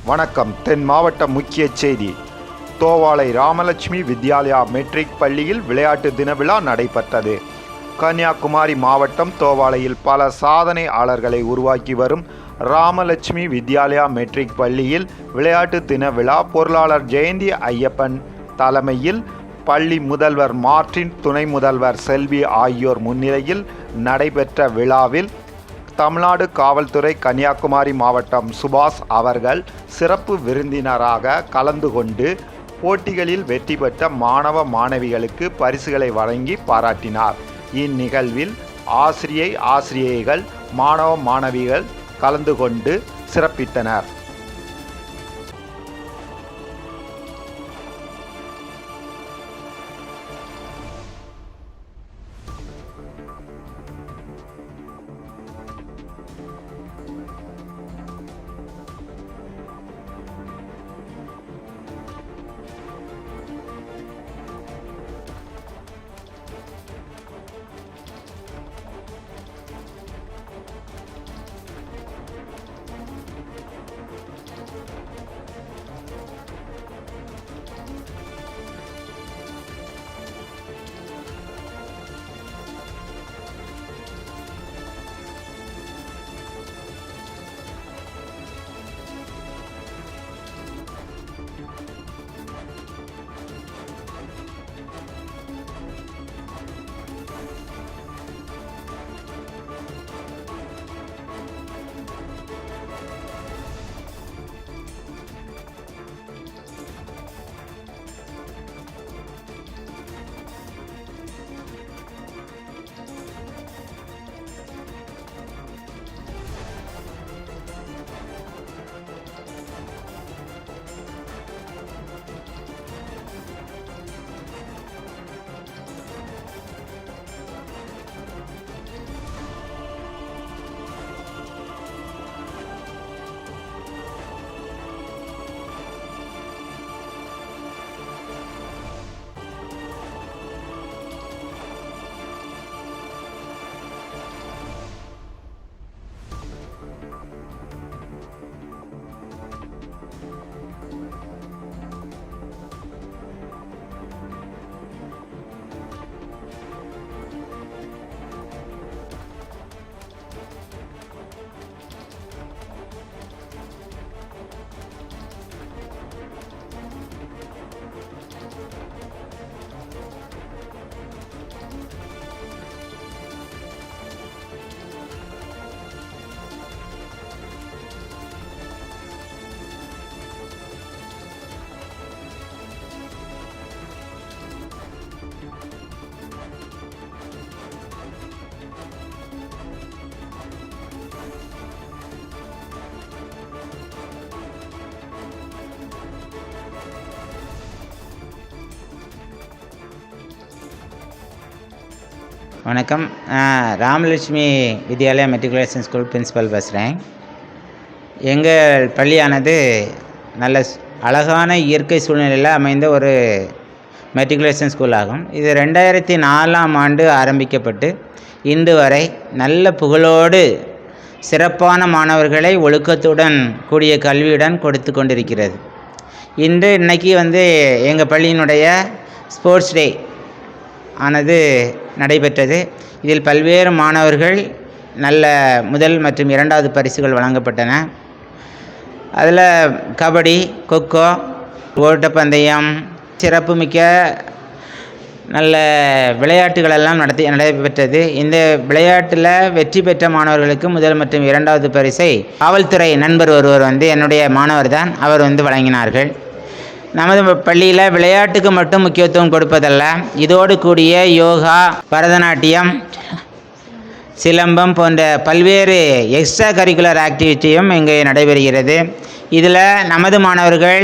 வணக்கம். தென் மாவட்ட முக்கிய செய்தி. தோவாளை ராமலட்சுமி வித்யாலயா மெட்ரிக் பள்ளியில் விளையாட்டு தின விழா நடைபெற்றது. கன்னியாகுமரி மாவட்டம் தோவாளையில் பல சாதனையாளர்களை உருவாக்கி வரும் ராமலட்சுமி வித்யாலயா மெட்ரிக் பள்ளியில் விளையாட்டு தின விழா பொருளாளர் ஜெயந்தி ஐயப்பன் தலைமையில் பள்ளி முதல்வர் மார்டின், துணை முதல்வர் செல்வி ஆகியோர் முன்னிலையில் நடைபெற்ற விழாவில் தமிழ்நாடு காவல்துறை கன்னியாகுமரி மாவட்டம் சுபாஷ் அவர்கள் சிறப்பு விருந்தினராக கலந்து கொண்டு போட்டிகளில் வெற்றி பெற்ற மாணவ மாணவிகளுக்கு பரிசுகளை வழங்கி பாராட்டினார். இந்நிகழ்வில் ஆசிரியைகள், மாணவ மாணவிகள் கலந்து கொண்டு சிறப்பித்தனர். வணக்கம். Ramalakshmi Vidyalaya matriculation school principal பேசுகிறேன். எங்கள் பள்ளியானது நல்ல அழகான இயற்கை சூழ்நிலையில் அமைந்த ஒரு மெட்ரிகுலேஷன் ஸ்கூல் ஆகும். இது 2004ஆம் ஆண்டு ஆரம்பிக்கப்பட்டு இன்று வரை நல்ல புகழோடு சிறப்பான மாணவர்களை ஒழுக்கத்துடன் கூடிய கல்வியுடன் கொடுத்து கொண்டிருக்கிறது. இன்னைக்கு எங்கள் பள்ளியினுடைய ஸ்போர்ட்ஸ் டே ஆனது நடைபெற்றது. இதில் பல்வேறு மாணவர்கள் நல்ல முதல் மற்றும் 2வது பரிசுகள் வழங்கப்பட்டன. அதில் கபடி, கொக்கோ, ஓட்டப்பந்தயம், சிறப்புமிக்க நல்ல விளையாட்டுகளெல்லாம் நடைபெற்றது. இந்த விளையாட்டில் வெற்றி பெற்ற மாணவர்களுக்கு முதல் மற்றும் 2வது பரிசை காவல்துறை நண்பர் ஒருவர் என்னுடைய மாணவர் தான், அவர் வழங்கினார்கள். நமது பள்ளியில் விளையாட்டுக்கு மட்டும் முக்கியத்துவம் கொடுப்பதல்ல, இதோடு கூடிய யோகா, பரதநாட்டியம், சிலம்பம் போன்ற பல்வேறு எக்ஸ்ட்ரா கரிக்குலர் ஆக்டிவிட்டியும் இங்கே நடைபெறுகிறது. இதில் நமது மாணவர்கள்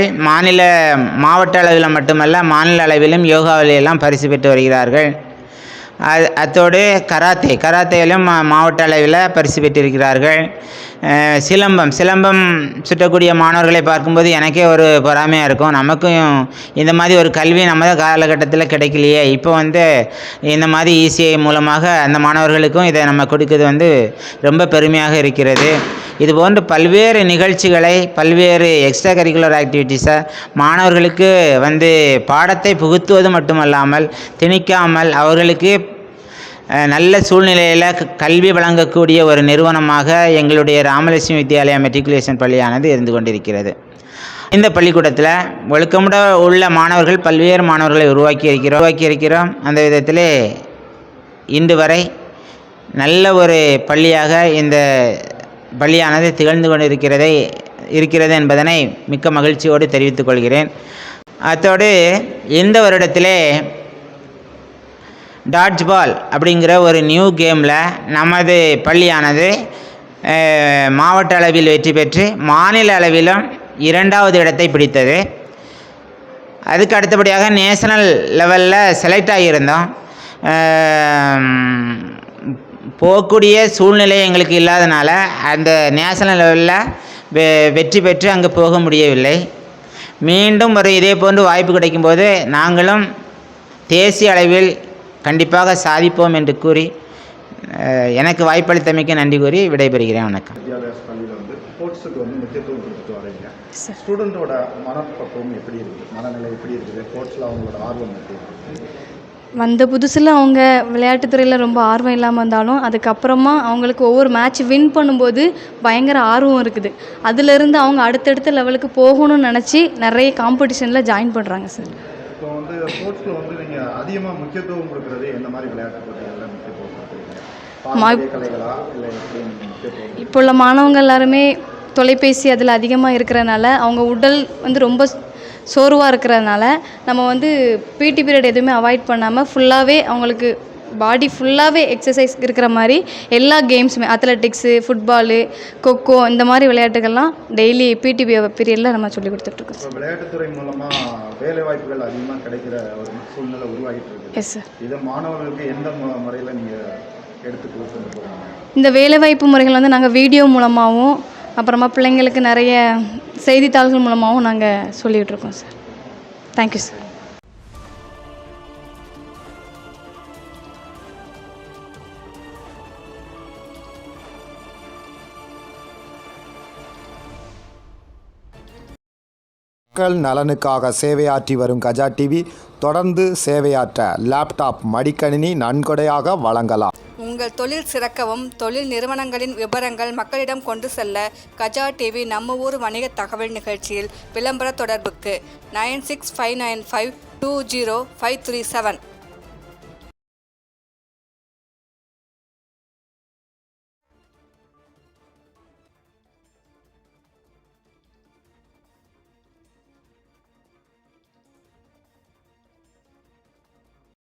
மாவட்ட அளவில் மட்டுமல்ல, மாநில அளவிலும் யோகாவிலெல்லாம் பரிசு பெற்று வருகிறார்கள். அத்தோடு கராத்தேயிலும் மாவட்ட அளவில் பரிசு பெற்றிருக்கிறார்கள். சிலம்பம் சுற்றக்கூடிய மாணவர்களை பார்க்கும்போது எனக்கே ஒரு பொறாமையாக இருக்கும். நமக்கும் இந்த மாதிரி ஒரு கல்வி நம்ம காலகட்டத்தில் கிடைக்கலையே, இப்போ இந்த மாதிரி இசிஐ மூலமாக அந்த மாணவர்களுக்கும் இதை நம்ம கொடுக்குறது ரொம்ப பெருமையாக இருக்கிறது. இது போன்ற பல்வேறு நிகழ்ச்சிகளை, பல்வேறு எக்ஸ்ட்ரா கரிக்குலர் ஆக்டிவிட்டீஸை மாணவர்களுக்கு பாடத்தை புகுத்துவது மட்டுமல்லாமல் திணிக்காமல் அவர்களுக்கு நல்ல சூழ்நிலையில் கல்வி வழங்கக்கூடிய ஒரு நிறுவனமாக எங்களுடைய ராமலட்சுமி வித்யாலயா மெட்ரிகுலேஷன் பள்ளியானது இருந்து கொண்டிருக்கிறது. இந்த பள்ளிக்கூடத்தில் ஒழுக்கமுட உள்ள மாணவர்கள், பல்வேறு மாணவர்களை உருவாக்கி இருக்கிறோம். அந்த விதத்திலே இன்று வரை நல்ல ஒரு பள்ளியாக இந்த பள்ளியானது திகழ்ந்து இருக்கிறது என்பதனை மிக்க மகிழ்ச்சியோடு தெரிவித்துக் கொள்கிறேன். அத்தோடு இந்த வருடத்திலே டாட்ஜ் பால் அப்படிங்கிற ஒரு நியூ கேமில் நமது பள்ளியானது மாவட்ட அளவில் வெற்றி பெற்று மாநில அளவிலும் 2வது இடத்தை பிடித்தது. அதுக்கு அடுத்தபடியாக நேஷனல் லெவலில் செலக்ட் ஆகியிருந்தோம். போகக்கூடிய சூழ்நிலை எங்களுக்கு இல்லாதனால அந்த நேஷனல் லெவலில் வெற்றி பெற்று அங்கே போக முடியவில்லை. மீண்டும் ஒரு இதே போன்று வாய்ப்பு கிடைக்கும்போது நாங்களும் தேசிய அளவில் கண்டிப்பாக சாதிப்போம் என்று கூறி எனக்கு வாய்ப்பளித்தமைக்கு நன்றி கூறி விடைபெறுகிறேன். வணக்கம். பள்ளியில் ஸ்போர்ட்ஸுக்கு முக்கியத்துவம் கொடுத்துட்டு வரீங்க. ஸ்டூடெண்ட்டோட மனப்பக்குவம் எப்படி இருக்குது, மனநிலை எப்படி இருக்குது, ஸ்போர்ட்ஸில் அவங்களோட ஆர்வம் எப்படி இருக்குது? வந்த புதுசில் அவங்க விளையாட்டுத்துறையில் ரொம்ப ஆர்வம் இல்லாமல் இருந்தாலும் அதுக்கப்புறமா அவங்களுக்கு ஒவ்வொரு மேட்ச் வின் பண்ணும்போது பயங்கர ஆர்வம் இருக்குது. அதிலிருந்து அவங்க அடுத்தடுத்த லெவலுக்கு போகணும்னு நினச்சி நிறைய காம்படிஷனில் ஜாயின் பண்ணுறாங்க சார். இப்போ ஸ்போர்ட்ஸில் நீங்கள் அதிகமாக முக்கியத்துவம் கொடுக்குறது எந்த மாதிரி விளையாட்டு போட்டிகளில் முக்கியத்துவம் கொடுக்குறீங்க? கலைகளா இல்லை எப்படி முக்கியத்துவம்? இப்போ உள்ள மாணவங்க எல்லாருமே தொலைபேசி அதில் அதிகமாக இருக்கிறனால அவங்க உடல் ரொம்ப சோர்வாக இருக்கிறதுனால நம்ம பிடி பீரியட் எதுவுமே அவாய்ட் பண்ணாமல் ஃபுல்லாகவே அவங்களுக்கு பாடி ஃபுல்லாகவே எக்ஸசைஸ் இருக்கிற மாதிரி எல்லா கேம்ஸுமே, அத்லெட்டிக்ஸு, ஃபுட்பாலு, கொக்கோ, இந்த மாதிரி விளையாட்டுகள்லாம் டெய்லி பிடி பீரியடில் நம்ம சொல்லி கொடுத்துட்ருக்கோம். இப்போ விளையாட்டுத்துறை மூலமாக வேலை வாய்ப்புகள் அதிகமாக கிடைக்கிற ஒரு சூழ்நிலை உருவாகிட்டு இருக்கு. Yes sir. இதை மாணவர்களுக்கு எந்த முறையில் நீங்கள் எடுத்து கொடுத்துட்டு போகிறாங்க? இந்த வேலைவாய்ப்பு முறைகள் நாங்கள் வீடியோ மூலமாகவும் அப்புறமா பிள்ளைங்களுக்கு நிறைய செய்தித்தாள்கள் மூலமாகவும் நாங்கள் சொல்லிகிட்ருக்கோம் சார். Thank you sir. மக்கள் நலனுக்காக சேவையாற்றி வரும் கஜா டிவி தொடர்ந்து சேவையாற்ற லேப்டாப், மடிக்கணினி நன்கொடையாக வழங்கலாம். உங்கள் தொழில் சிறக்கவும் தொழில் நிறுவனங்களின் விவரங்கள் மக்களிடம் கொண்டு செல்ல கஜா டிவி நம்ம ஊர் வணிக தகவல் நிகழ்ச்சியில் விளம்பர தொடர்புக்கு 9659520537